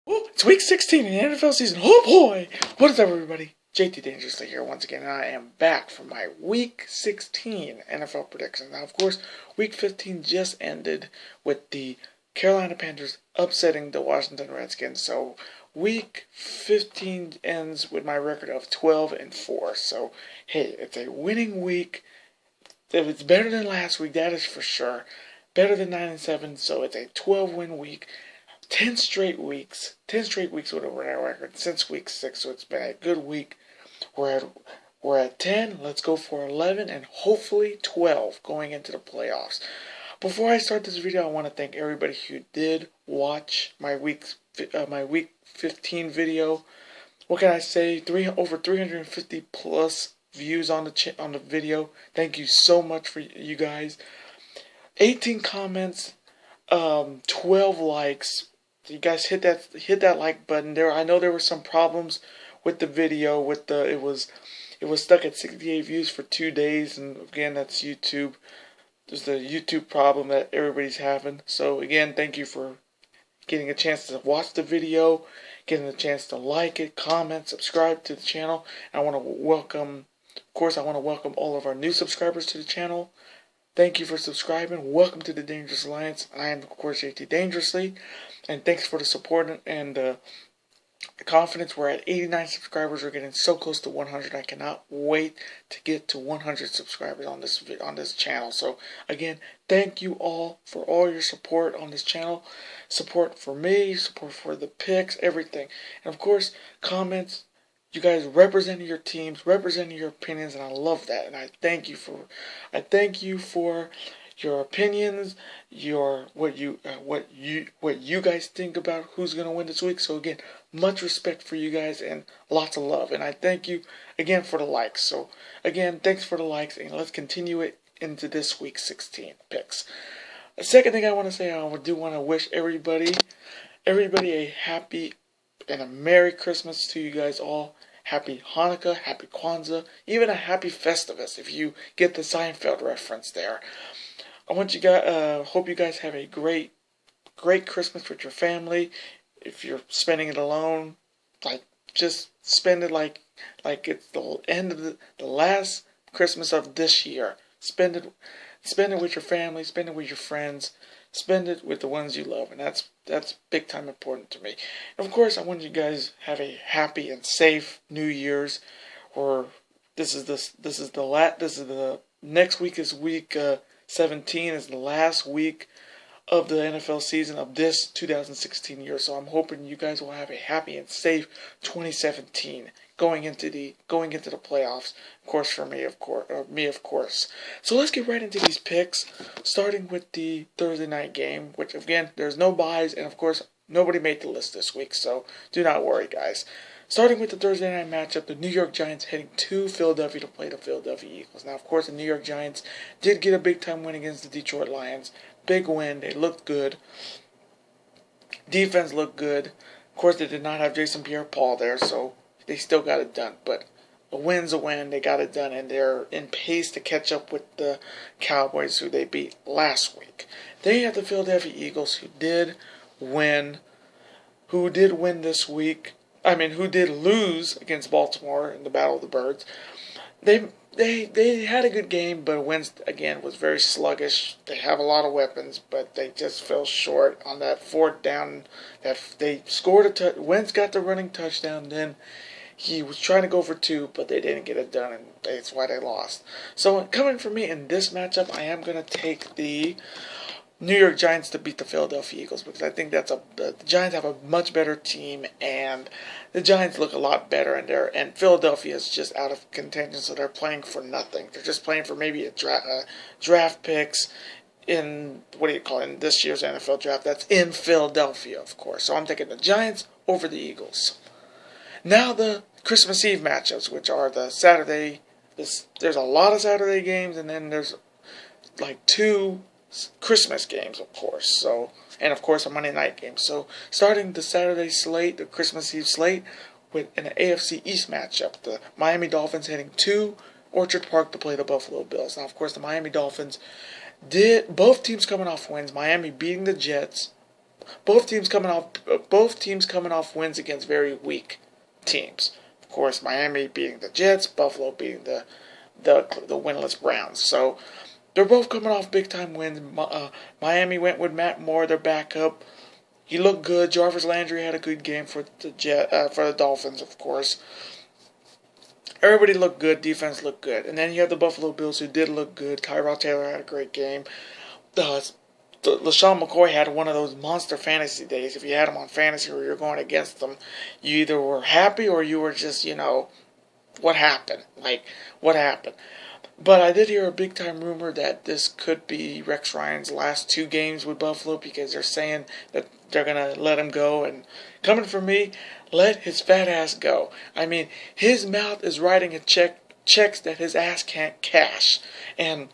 Oh, it's week 16 in the NFL season. Oh boy! What is up, everybody? JT Dangerously here once again, and I am back for my week 16 NFL predictions. Now, of course, week 15 just ended with the Carolina Panthers upsetting the Washington Redskins. So, week 15 ends with my record of 12-4. So, hey, it's a winning week. If it's better than last week, that is for sure. Better than 9-7, so it's a 12-win week. 10 straight weeks with a winning record since week 6, so it's been a good week. We're at 10. Let's go for 11 and hopefully 12 going into the playoffs. Before I start this video, I want to thank everybody who did watch my week 15 video. What can I say? Over 350 plus views on the video. Thank you so much for you guys. 18 comments, 12 likes. You guys hit that like button there. I know there were some problems with the video. It was stuck at 68 views for 2 days, and again, that's YouTube. There's the YouTube problem that everybody's having. So again, thank you for getting a chance to watch the video, getting a chance to like it, comment, subscribe to the channel. And I want to welcome all of our new subscribers to the channel. Thank you for subscribing. Welcome to the Dangerous Alliance. I am, of course, JT Dangerously. And thanks for the support and the confidence. We're at 89 subscribers. We're getting so close to 100. I cannot wait to get to 100 subscribers on this channel. So, again, thank you all for all your support on this channel. Support for me, support for the picks, everything. And, of course, comments. You guys representing your teams, representing your opinions, and I love that. And I thank you for your opinions, what you guys think about who's gonna win this week. So again, much respect for you guys and lots of love. And I thank you again for the likes. So again, thanks for the likes, and let's continue it into this week 16 picks. The second thing I want to say, I do want to wish everybody a happy and a Merry Christmas to you guys all. Happy Hanukkah, Happy Kwanzaa, even a Happy Festivus if you get the Seinfeld reference there. I want you guys, hope you guys have a great Christmas with your family. If you're spending it alone, just spend it like it's the end of the last Christmas of this year. Spend it with your family, spend it with your friends. Spend it with the ones you love, and that's big time important to me. And of course, I want you guys to have a happy and safe New Year's. Or this is the next week is week 17 is the last week of the NFL season of this 2016 year. So I'm hoping you guys will have a happy and safe 2017 going into the playoffs. Of course, for me, of course. So let's get right into these picks, starting with the Thursday night game, which again, there's no buys, and of course, nobody made the list this week, so do not worry, guys. Starting with the Thursday night matchup, the New York Giants heading to Philadelphia to play the Philadelphia Eagles. Now, of course, the New York Giants did get a big-time win against the Detroit Lions. Big win. They looked good. Defense looked good. Of course, they did not have Jason Pierre-Paul there, so they still got it done. But a win's a win. They got it done, and they're in pace to catch up with the Cowboys, who they beat last week. Then you have the Philadelphia Eagles, who did win this week. Who did lose against Baltimore in the Battle of the Birds. They had a good game, but Wentz again was very sluggish. They have a lot of weapons, but they just fell short on that fourth down. That they scored Wentz got the running touchdown. Then he was trying to go for 2, but they didn't get it done, and that's why they lost. So coming for me in this matchup, I am gonna take the New York Giants to beat the Philadelphia Eagles, because I think the Giants have a much better team, and the Giants look a lot better, and Philadelphia is just out of contention, so they're playing for nothing. They're just playing for maybe a draft picks in in this year's NFL draft. That's in Philadelphia, of course. So I'm taking the Giants over the Eagles. Now the Christmas Eve matchups, which are the Saturday. There's a lot of Saturday games, and then there's like 2 Christmas games, of course. So, and of course a Monday night game. So, starting the Saturday slate, the Christmas Eve slate, with an AFC East matchup, the Miami Dolphins heading to Orchard Park to play the Buffalo Bills. Now, of course, the Miami Dolphins both teams coming off wins. Miami beating the Jets both teams coming off wins against very weak teams. Of course, Miami beating the Jets, Buffalo beating the winless Browns. So they're both coming off big time wins. Miami went with Matt Moore, their backup. He looked good. Jarvis Landry had a good game for the Dolphins, of course. Everybody looked good. Defense looked good. And then you have the Buffalo Bills, who did look good. Tyrod Taylor had a great game. LaShawn McCoy had one of those monster fantasy days. If you had him on fantasy or you're going against them, you either were happy or you were just, what happened? What happened? But I did hear a big-time rumor that this could be Rex Ryan's last 2 games with Buffalo, because they're saying that they're going to let him go. And coming from me, let his fat ass go. I mean, his mouth is writing checks that his ass can't cash. And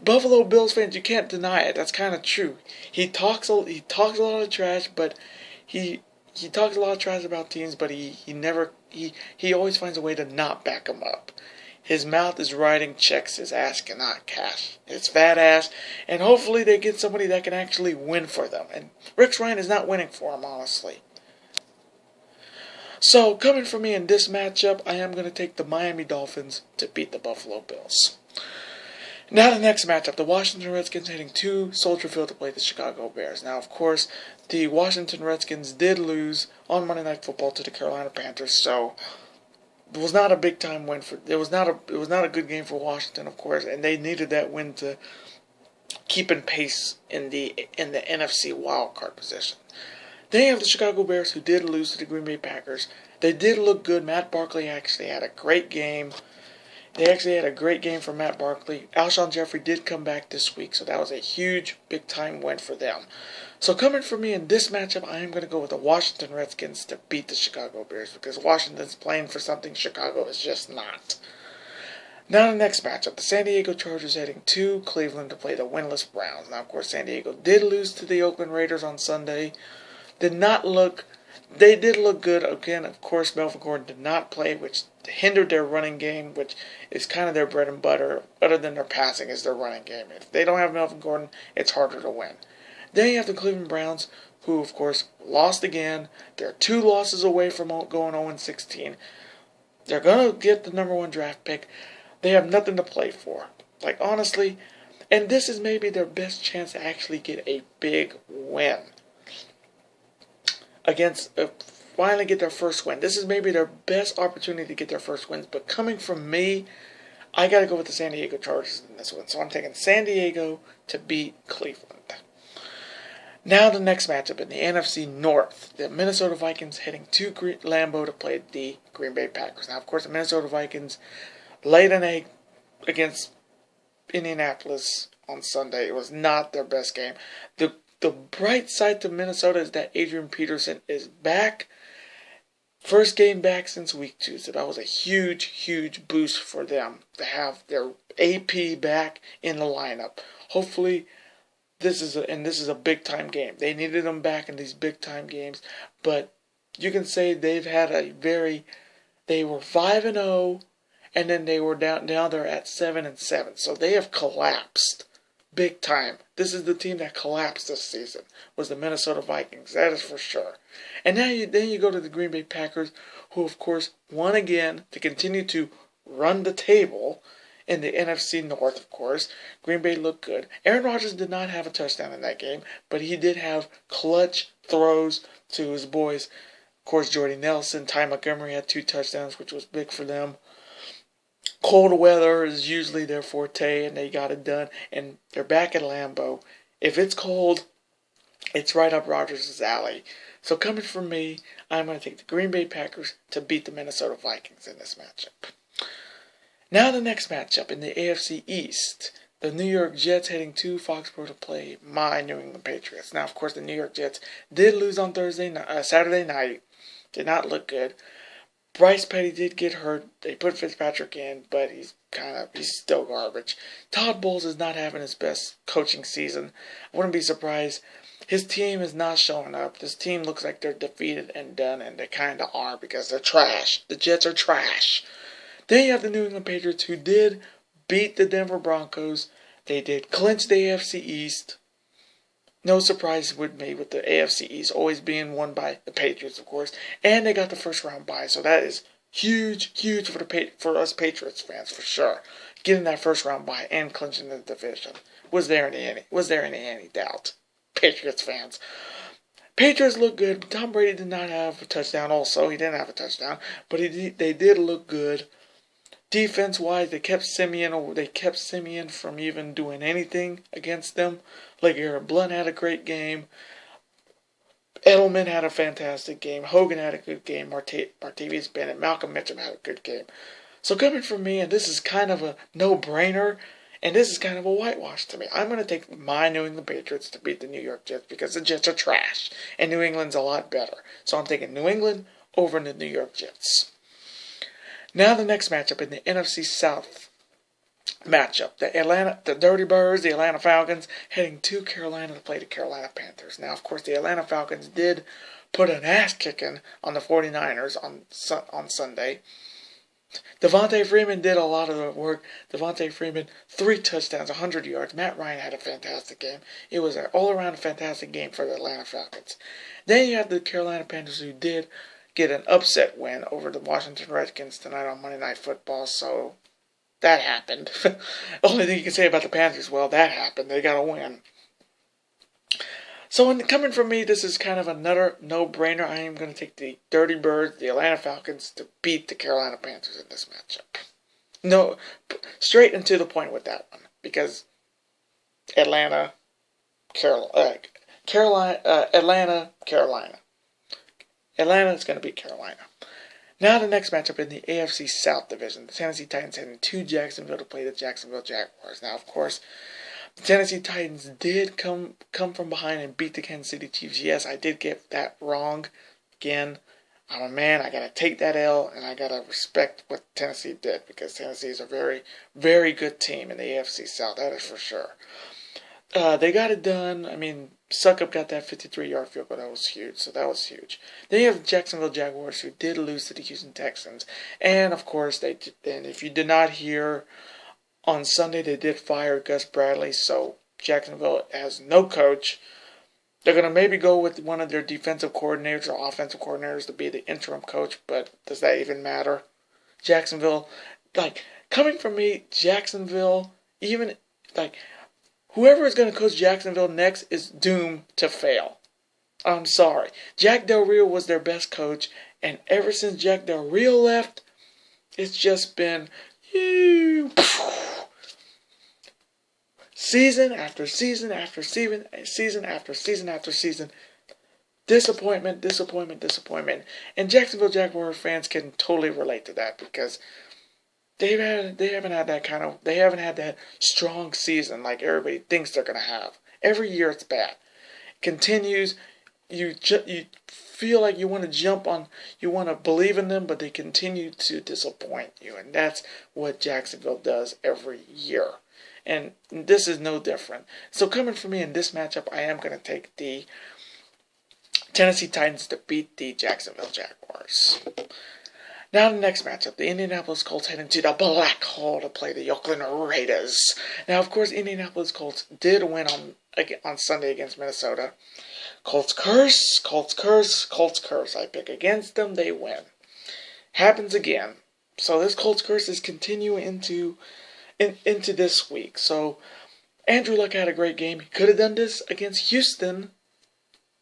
Buffalo Bills fans, you can't deny it. That's kind of true. He talks a lot of trash, but he talks a lot of trash about teams, but he always finds a way to not back them up. His mouth is writing checks his ass cannot cash. His fat ass. And hopefully they get somebody that can actually win for them. And Rex Ryan is not winning for him, honestly. So, coming from me in this matchup, I am going to take the Miami Dolphins to beat the Buffalo Bills. Now the next matchup, the Washington Redskins heading to Soldier Field to play the Chicago Bears. Now, of course, the Washington Redskins did lose on Monday Night Football to the Carolina Panthers, so it was not a big time win for. It was not a good game for Washington, of course, and they needed that win to keep in pace in the NFC wildcard position. Then you have the Chicago Bears, who did lose to the Green Bay Packers. They did look good. Matt Barkley actually had a great game. They actually had a great game for Matt Barkley. Alshon Jeffrey did come back this week, so that was a huge, big-time win for them. So coming for me in this matchup, I am going to go with the Washington Redskins to beat the Chicago Bears, because Washington's playing for something Chicago is just not. Now the next matchup, the San Diego Chargers heading to Cleveland to play the winless Browns. Now, of course, San Diego did lose to the Oakland Raiders on Sunday. They did look good. Again, of course, Melvin Gordon did not play, which hindered their running game, which is kind of their bread and butter. Other than their passing, is their running game. If they don't have Melvin Gordon, it's harder to win. Then you have the Cleveland Browns, who, of course, lost again. They're 2 losses away from going 0-16. They're going to get the number 1 draft pick. They have nothing to play for. Honestly, and this is maybe their best chance to actually get a big win. Finally get their first win. This is maybe their best opportunity to get their first wins. But coming from me, I got to go with the San Diego Chargers in this one. So I'm taking San Diego to beat Cleveland. Now the next matchup in the NFC North. The Minnesota Vikings heading to Lambeau to play the Green Bay Packers. Now, of course, the Minnesota Vikings laid an egg against Indianapolis on Sunday. It was not their best game. The bright side to Minnesota is that Adrian Peterson is back. First game back since week 2. So that was a huge, huge boost for them to have their AP back in the lineup. Hopefully, this is a big time game. They needed them back in these big time games, but you can say they've had they were 5-0, and then they were down. Now they're at 7-7. So they have collapsed big time. This is the team that collapsed this season, was the Minnesota Vikings. That is for sure. And now you go to the Green Bay Packers, who of course won again to continue to run the table in the NFC North, of course. Green Bay looked good. Aaron Rodgers did not have a touchdown in that game, but he did have clutch throws to his boys. Of course, Jordy Nelson, Ty Montgomery had 2 touchdowns, which was big for them. Cold weather is usually their forte, and they got it done. And they're back at Lambeau. If it's cold, it's right up Rodgers' alley. So coming from me, I'm going to take the Green Bay Packers to beat the Minnesota Vikings in this matchup. Now the next matchup in the AFC East. The New York Jets heading to Foxborough to play my New England Patriots. Now, of course, the New York Jets did lose on Saturday night. Did not look good. Bryce Petty did get hurt. They put Fitzpatrick in, but he's still garbage. Todd Bowles is not having his best coaching season. I wouldn't be surprised. His team is not showing up. This team looks like they're defeated and done, and they kind of are, because they're trash. The Jets are trash. Then you have the New England Patriots, who did beat the Denver Broncos. They did clinch the AFC East. No surprise with me with the AFC East always being won by the Patriots, of course, and they got the first round bye, so that is huge, huge for us Patriots fans for sure. Getting that first round bye and clinching the division. Was there any doubt? Patriots fans. Patriots look good. Tom Brady did not have a touchdown. Also, he didn't have a touchdown, but they did look good. Defense-wise, they kept Simeon from even doing anything against them. Like Aaron Blunt had a great game. Edelman had a fantastic game. Hogan had a good game. Martavius Bennett, Malcolm Mitchell had a good game. So coming from me, and this is kind of a no-brainer, and this is kind of a whitewash to me. I'm going to take my New England Patriots to beat the New York Jets because the Jets are trash, and New England's a lot better. So I'm taking New England over the New York Jets. Now the next matchup in the NFC South matchup. The Dirty Birds, the Atlanta Falcons, heading to Carolina to play the Carolina Panthers. Now, of course, the Atlanta Falcons did put an ass-kicking on the 49ers on Sunday. Devontae Freeman did a lot of the work. Devontae Freeman, 3 touchdowns, 100 yards. Matt Ryan had a fantastic game. It was an all-around fantastic game for the Atlanta Falcons. Then you have the Carolina Panthers, who did get an upset win over the Washington Redskins tonight on Monday Night Football, so that happened. Only thing you can say about the Panthers, well, that happened. They got a win. So coming from me, this is kind of another no-brainer. I am going to take the Dirty Birds, the Atlanta Falcons, to beat the Carolina Panthers in this matchup. No, straight and to the point with that one, because Atlanta, Carolina. Atlanta is going to beat Carolina. Now the next matchup in the AFC South Division. The Tennessee Titans heading to Jacksonville to play the Jacksonville Jaguars. Now, of course, the Tennessee Titans did come from behind and beat the Kansas City Chiefs. Yes, I did get that wrong. Again, I'm a man. I got to take that L, and I got to respect what Tennessee did, because Tennessee is a very, very good team in the AFC South. That is for sure. They got it done. I mean, Suckup got that 53-yard field goal. That was huge. So that was huge. Then you have the Jacksonville Jaguars, who did lose to the Houston Texans. And, of course, and if you did not hear, on Sunday they did fire Gus Bradley. So Jacksonville has no coach. They're going to maybe go with one of their defensive coordinators or offensive coordinators to be the interim coach. But does that even matter? Jacksonville, coming from me, Jacksonville, even, whoever is going to coach Jacksonville next is doomed to fail. I'm sorry. Jack Del Rio was their best coach, and ever since Jack Del Rio left, it's just been season after season after season, season after season after season. Disappointment. And Jacksonville Jaguar fans can totally relate to that, because they haven't had that strong season like everybody thinks they're gonna have. Every year it's bad. It continues. You feel like you want to jump on, you want to believe in them, but they continue to disappoint you, and that's what Jacksonville does every year. And this is no different. So coming from me in this matchup, I am going to take the Tennessee Titans to beat the Jacksonville Jaguars. Now the next matchup, the Indianapolis Colts heading to the Black Hole to play the Oakland Raiders. Now, of course, Indianapolis Colts did win on Sunday against Minnesota. Colts curse. I pick against them, they win. Happens again. So this Colts curse is continuing into this week. So Andrew Luck had a great game. He could have done this against Houston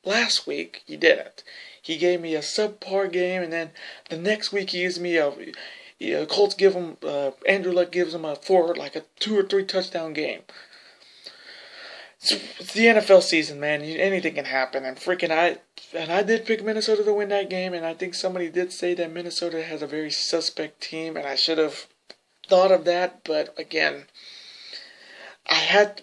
last week. He didn't. He gave me a subpar game, and then the next week he gives me Colts give him, Andrew Luck gives him a 2 or 3 touchdown game. It's the NFL season, man. Anything can happen, and I did pick Minnesota to win that game, and I think somebody did say that Minnesota has a very suspect team, and I should have thought of that, but again,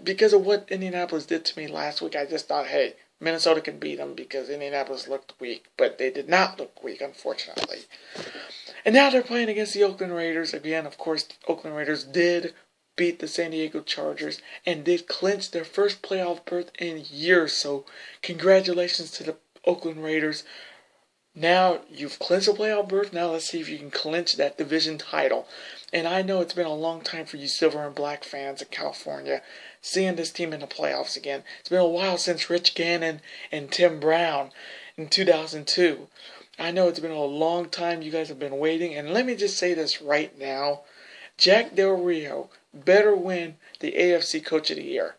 because of what Indianapolis did to me last week, I just thought, hey, Minnesota can beat them because Indianapolis looked weak, but they did not look weak, unfortunately. And now they're playing against the Oakland Raiders. Again, of course, the Oakland Raiders did beat the San Diego Chargers and did clinch their first playoff berth in years. So congratulations to the Oakland Raiders. Now you've clinched a playoff berth. Now let's see if you can clinch that division title. And I know it's been a long time for you silver and black fans in California seeing this team in the playoffs again. It's been a while since Rich Gannon and Tim Brown in 2002. I know it's been a long time you guys have been waiting. And let me just say this right now. Jack Del Rio better win the AFC Coach of the Year.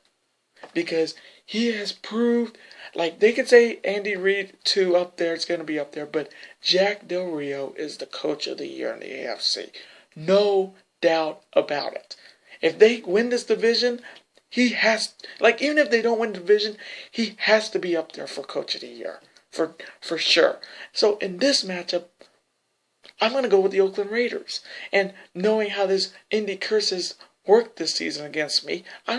Because he has proved, like they could say Andy Reid too up there, it's going to be up there, but Jack Del Rio is the Coach of the Year in the AFC. No doubt about it. If they win this division, he has, like even if they don't win the division, he has to be up there for Coach of the Year. For sure. So in this matchup, I'm going to go with the Oakland Raiders. And knowing how this Indy curse has worked this season against me, I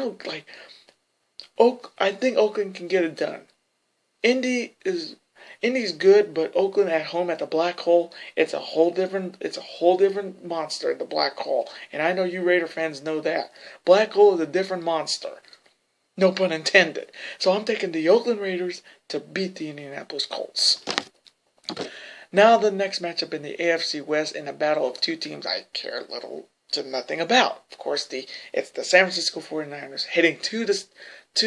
think Oakland can get it done. Indy's good, but Oakland at home at the Black Hole, it's a whole different monster in the Black Hole. And I know you Raider fans know that. Black Hole is a different monster. No pun intended. So I'm taking the Oakland Raiders to beat the Indianapolis Colts. Now the next matchup in the AFC West in a battle of two teams I care little to nothing about. Of course, it's the San Francisco 49ers heading to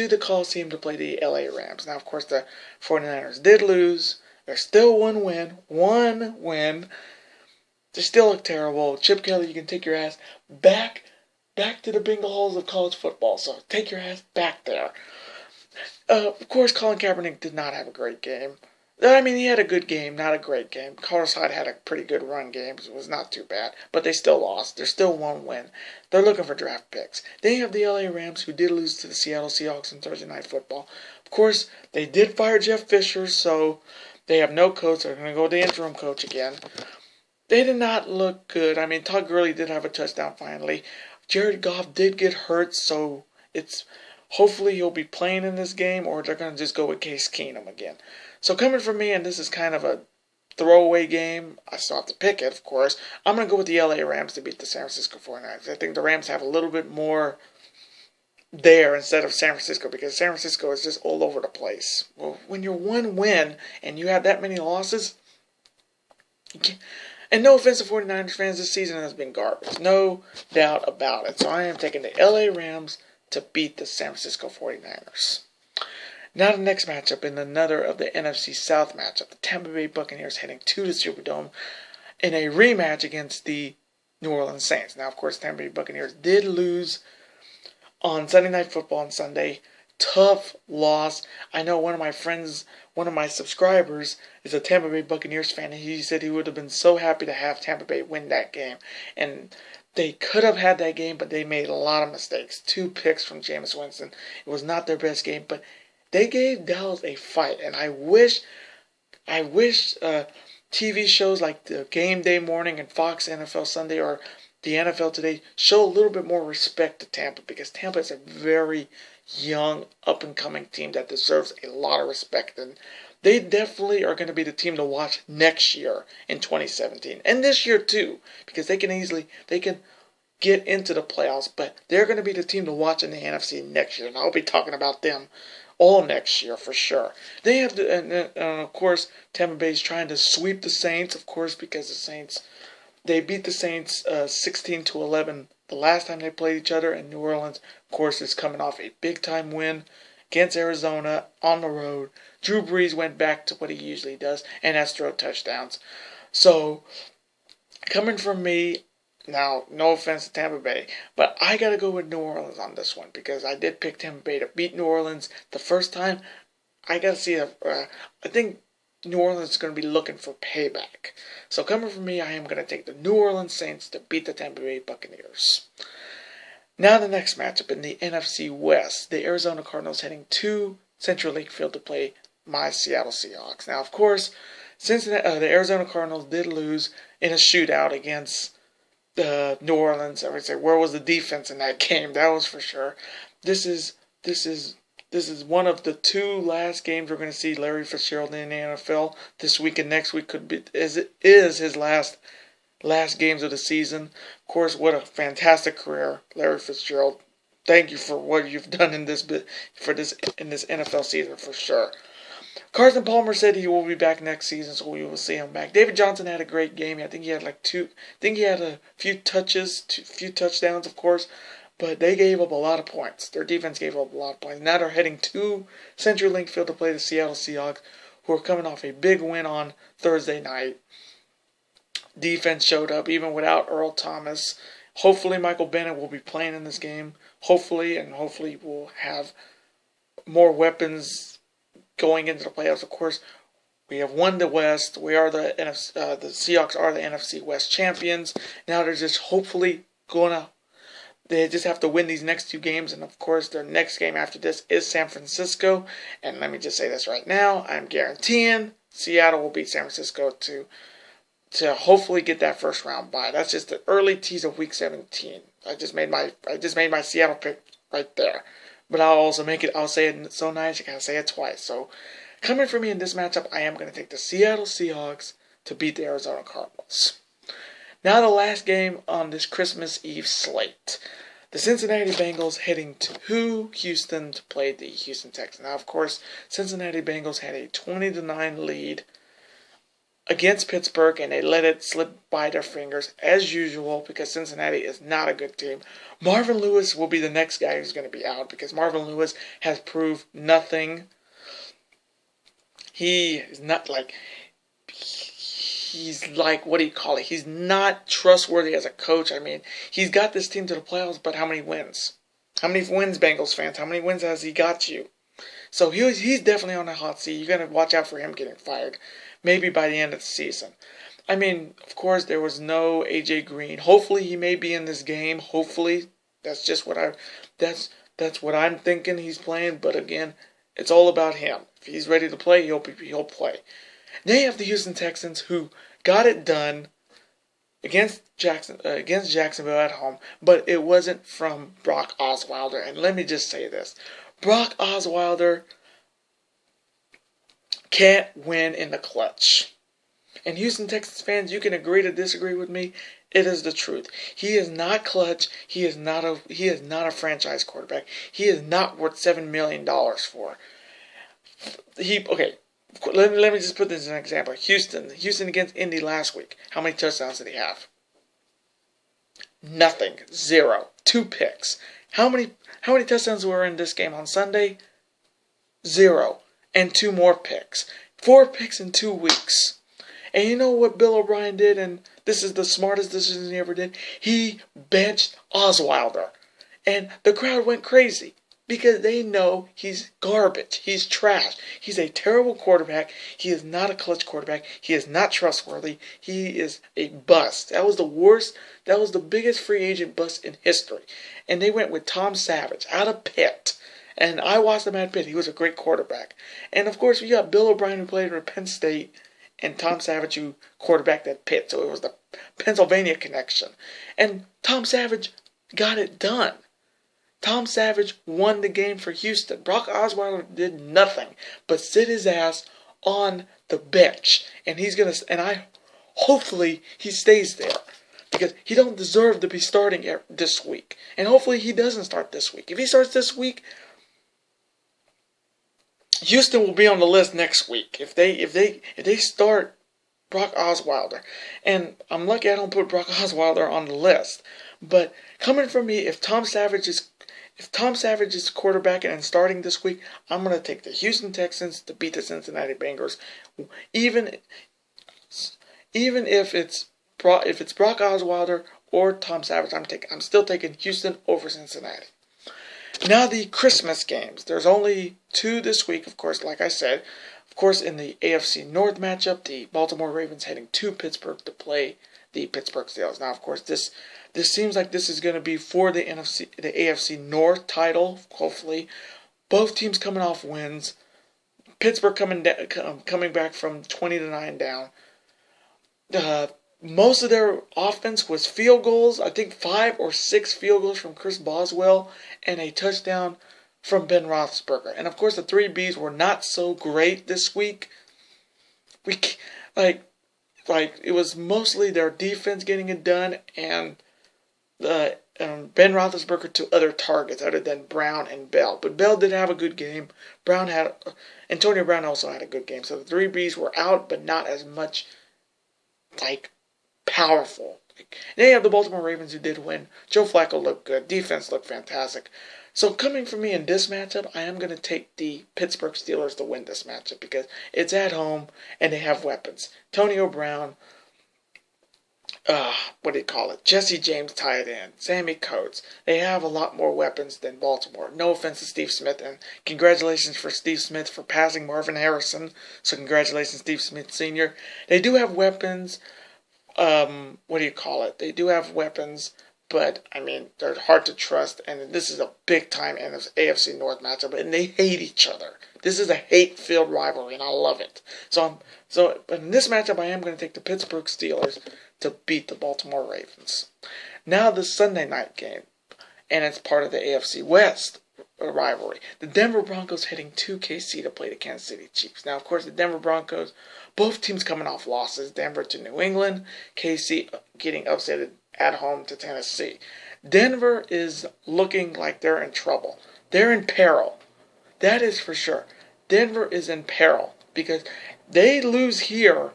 the Coliseum to play the LA Rams. Now, of course, the 49ers did lose. There's still one win. They still look terrible. Chip Kelly, you can take your ass back to the bingo halls of college football. So take your ass back there. Of course, Colin Kaepernick did not have a great game. I mean, he had a good game, not a great game. Carlos Hyde had a pretty good run game. It was not too bad. But they still lost. There's still one win. They're looking for draft picks. Then you have the LA Rams, who did lose to the Seattle Seahawks in Thursday Night Football. Of course, they did fire Jeff Fisher, so they have no coach. They're going to go with the interim coach again. They did not look good. I mean, Todd Gurley did have a touchdown finally. Jared Goff did get hurt, so hopefully he'll be playing in this game, or they're going to just go with Case Keenum again. So coming from me, and this is kind of a throwaway game, I still have to pick it, of course. I'm going to go with the LA Rams to beat the San Francisco 49ers. I think the Rams have a little bit more there instead of San Francisco, because San Francisco is just all over the place. Well, when you're one win and you have that many losses, and no offense to 49ers fans, this season has been garbage. No doubt about it. So I am taking the LA Rams to beat the San Francisco 49ers. Now the next matchup in another of the NFC South matchup, the Tampa Bay Buccaneers heading to the Superdome in a rematch against the New Orleans Saints. Now, of course, Tampa Bay Buccaneers did lose on Sunday Night Football on Sunday. Tough loss. I know one of my subscribers is a Tampa Bay Buccaneers fan, and he said he would have been so happy to have Tampa Bay win that game. And they could have had that game, but they made a lot of mistakes. 2 picks from Jameis Winston. It was not their best game, but they gave Dallas a fight, and I wish TV shows like the Game Day Morning and Fox NFL Sunday or the NFL Today show a little bit more respect to Tampa, because Tampa is a very young, up-and-coming team that deserves a lot of respect, and they definitely are going to be the team to watch next year in 2017, and this year too, because they can get into the playoffs, but they're going to be the team to watch in the NFC next year, and I'll be talking about them all next year for sure. They have to, and of course, Tampa Bay is trying to sweep the Saints, of course, because they beat the Saints 16-11 the last time they played each other, and New Orleans, of course, is coming off a big time win against Arizona on the road. Drew Brees went back to what he usually does, and has thrown touchdowns. So, coming from me, now, no offense to Tampa Bay, but I got to go with New Orleans on this one, because I did pick Tampa Bay to beat New Orleans the first time. I got to see I think New Orleans is going to be looking for payback. So coming from me, I am going to take the New Orleans Saints to beat the Tampa Bay Buccaneers. Now the next matchup in the NFC West, the Arizona Cardinals heading to Central League Field to play my Seattle Seahawks. Now, of course, the Arizona Cardinals did lose in a shootout against New Orleans. I would say, where was the defense in that game? That was for sure. This is one of the 2 last games we're going to see Larry Fitzgerald in the NFL. This week and next week is his last games of the season. Of course, what a fantastic career, Larry Fitzgerald. Thank you for what you've done in this NFL season for sure. Carson Palmer said he will be back next season, so we will see him back. David Johnson had a great game. I think he had a few touchdowns, of course, but they gave up a lot of points. Their defense gave up a lot of points. Now they're heading to CenturyLink Field to play the Seattle Seahawks, who are coming off a big win on Thursday night. Defense showed up even without Earl Thomas. Hopefully Michael Bennett will be playing in this game. Hopefully we'll have more weapons going into the playoffs. Of course, we have won the West. We are the Seahawks are the NFC West champions. Now they're just hopefully they just have to win these next 2 games, and of course their next game after this is San Francisco. And let me just say this right now, I'm guaranteeing Seattle will beat San Francisco to hopefully get that first round bye. That's just the early tease of Week 17. I just made my Seattle pick right there. But I'll say it so nice, I gotta say it twice. So, coming for me in this matchup, I am going to take the Seattle Seahawks to beat the Arizona Cardinals. Now the last game on this Christmas Eve slate. The Cincinnati Bengals heading to Houston to play the Houston Texans. Now, of course, Cincinnati Bengals had a 20-9 lead against Pittsburgh, and they let it slip by their fingers as usual because Cincinnati is not a good team. Marvin Lewis will be the next guy who's going to be out because Marvin Lewis has proved nothing. He is not he's what do you call it? He's not trustworthy as a coach. I mean, he's got this team to the playoffs, but how many wins? How many wins, Bengals fans? How many wins has he got you? So he's definitely on the hot seat. You're going to watch out for him getting fired. Maybe by the end of the season. I mean, of course, there was no A.J. Green. Hopefully, he may be in this game. Hopefully, that's just what what I'm thinking he's playing. But again, it's all about him. If he's ready to play, he'll play. Then you have the Houston Texans, who got it done against Jacksonville at home, but it wasn't from Brock Osweiler. And let me just say this: Brock Osweiler can't win in the clutch. And Houston Texans fans, you can agree to disagree with me. It is the truth. He is not clutch. He is not a franchise quarterback. He is not worth $7 million for. Let me just put this as an example. Houston against Indy last week. How many touchdowns did he have? Nothing. 0. 2 picks. How many touchdowns were in this game on Sunday? 0. And 2 more picks. 4 picks in 2 weeks. And you know what Bill O'Brien did? And this is the smartest decision he ever did. He benched Osweiler. And the crowd went crazy. Because they know he's garbage. He's trash. He's a terrible quarterback. He is not a clutch quarterback. He is not trustworthy. He is a bust. That was the worst. That was the biggest free agent bust in history. And they went with Tom Savage out of Pitt. And I watched him at Pitt. He was a great quarterback. And of course, we got Bill O'Brien, who played at Penn State, and Tom Savage, who quarterbacked at Pitt. So it was the Pennsylvania connection. And Tom Savage got it done. Tom Savage won the game for Houston. Brock Osweiler did nothing but sit his ass on the bench. And hopefully he stays there. Because he don't deserve to be starting this week. And hopefully he doesn't start this week. If he starts this week, Houston will be on the list next week. If they start Brock Osweiler. And I'm lucky I don't put Brock Osweiler on the list. But coming from me, if Tom Savage is quarterbacking and starting this week, I'm going to take the Houston Texans to beat the Cincinnati Bengals. Even if it's Brock Osweiler or Tom Savage, I'm still taking Houston over Cincinnati. Now the Christmas games. There's only 2 this week, of course, like I said. Of course, in the AFC North matchup, the Baltimore Ravens heading to Pittsburgh to play the Pittsburgh Steelers. Now, of course, this seems like this is going to be for the AFC North title, hopefully. Both teams coming off wins. Pittsburgh coming back from 20-9 down. Most of their offense was field goals. I think 5 or 6 field goals from Chris Boswell and a touchdown from Ben Roethlisberger. And of course, the 3 Bs were not so great this week. It was mostly their defense getting it done, and Ben Roethlisberger to other targets other than Brown and Bell. But Bell did have a good game. Antonio Brown also had a good game. So the three Bs were out, but not as much like powerful. Then you have the Baltimore Ravens who did win. Joe Flacco looked good. Defense looked fantastic. So coming from me in this matchup, I am going to take the Pittsburgh Steelers to win this matchup because it's at home and they have weapons. Antonio Brown, Jesse James tight end, Sammy Coates. They have a lot more weapons than Baltimore. No offense to Steve Smith, and congratulations for Steve Smith for passing Marvin Harrison. So congratulations, Steve Smith Sr. They do have weapons. They do have weapons, but I mean they're hard to trust. And this is a big time AFC North matchup, and they hate each other. This is a hate-filled rivalry, and I love it. But in this matchup, I am going to take the Pittsburgh Steelers to beat the Baltimore Ravens. Now the Sunday night game, and it's part of the AFC West rivalry. The Denver Broncos heading to KC to play the Kansas City Chiefs. Now, of course, the Denver Broncos, both teams coming off losses. Denver to New England, KC getting upset at home to Tennessee. Denver is looking like they're in trouble. They're in peril. That is for sure. Denver is in peril because they lose here.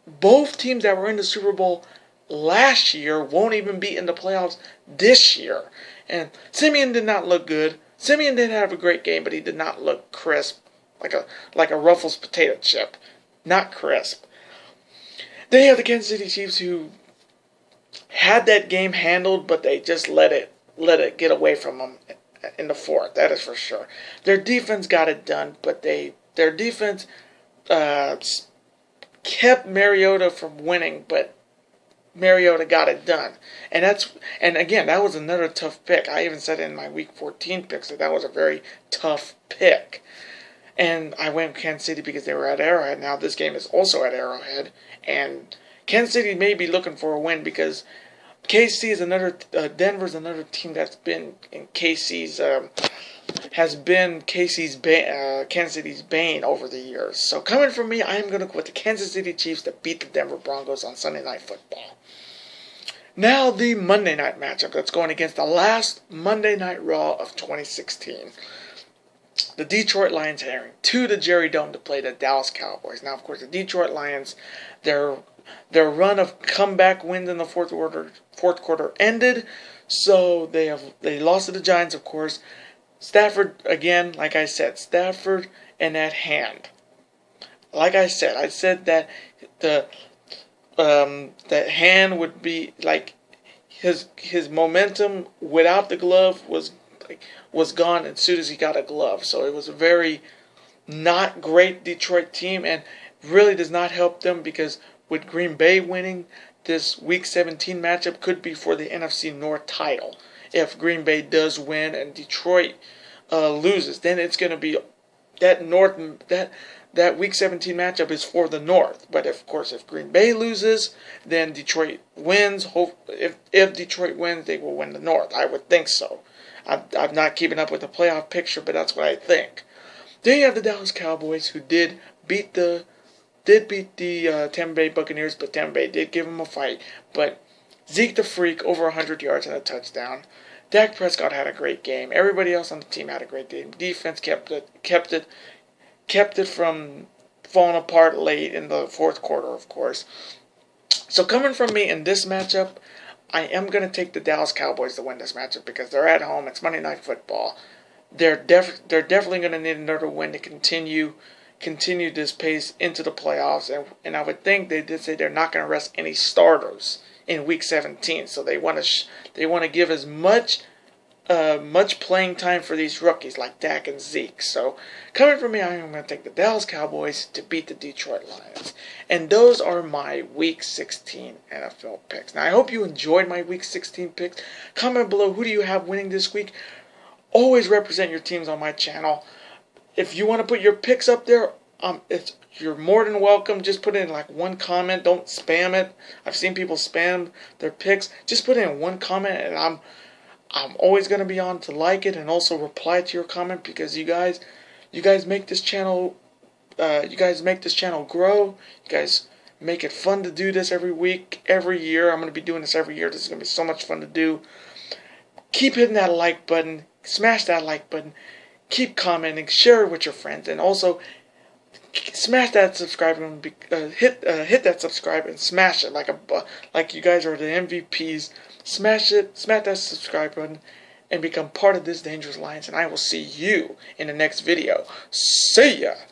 Both teams that were in the Super Bowl last year won't even be in the playoffs this year. And Simeon did not look good. Simeon did have a great game, but he did not look crisp, like a Ruffles potato chip. Not crisp. Then you have the Kansas City Chiefs who had that game handled, but they just let it get away from them in the fourth. That is for sure. Their defense got it done, but their defense kept Mariota from winning, but Mariota got it done. And again, that was another tough pick. I even said in my Week 14 picks that was a very tough pick. And I went with Kansas City because they were at Arrowhead. Now this game is also at Arrowhead, and Kansas City may be looking for a win because KC is Denver's another team that's been in Kansas City's bane over the years. So coming from me, I am going to go with the Kansas City Chiefs to beat the Denver Broncos on Sunday Night Football. Now the Monday night matchup that's going against the last Monday Night Raw of 2016. The Detroit Lions heading to the Jerry Dome to play the Dallas Cowboys. Now, of course, the Detroit Lions, their run of comeback wins in the fourth quarter ended, so they lost to the Giants, of course. Stafford, again, like I said, Stafford and that hand. Like I said that that hand would be like his momentum without the glove was gone as soon as he got a glove. So it was a very not great Detroit team, and really does not help them because with Green Bay winning, this Week 17 matchup could be for the NFC North title. If Green Bay does win and Detroit loses, then it's going to be that Week 17 matchup is for the North. But of course, if Green Bay loses, then Detroit wins. If Detroit wins, they will win the North. I would think so. I'm not keeping up with the playoff picture, but that's what I think. Then you have the Dallas Cowboys, who did beat the Tampa Bay Buccaneers, but Tampa Bay did give them a fight. But Zeke the Freak, over 100 yards and a touchdown. Dak Prescott had a great game. Everybody else on the team had a great game. Defense kept it from falling apart late in the fourth quarter, of course. So coming from me in this matchup, I am going to take the Dallas Cowboys to win this matchup because they're at home. It's Monday Night Football. They're definitely going to need another win to continue this pace into the playoffs. And I would think they did say they're not going to rest any starters in Week 17. So they want to give as much playing time for these rookies like Dak and Zeke. So coming from me, I am going to take the Dallas Cowboys to beat the Detroit Lions. And those are my Week 16 NFL picks. Now I hope you enjoyed my Week 16 picks. Comment below, who do you have winning this week? Always represent your teams on my channel. If you want to put your picks up there, you're more than welcome. Just put in like one comment. Don't spam it. I've seen people spam their picks. Just put in one comment, and I'm always going to be on to like it and also reply to your comment because you guys make this channel grow. You guys Make it fun to do this every week, every year. I'm going to be doing this every year. This is going to be so much fun to do. Keep hitting that like button. Smash that like button. Keep commenting. Share it with your friends. And also, smash that subscribe button. Hit that subscribe and smash it like you guys are the MVPs. Smash it. Smash that subscribe button and become part of this dangerous alliance. And I will see you in the next video. See ya!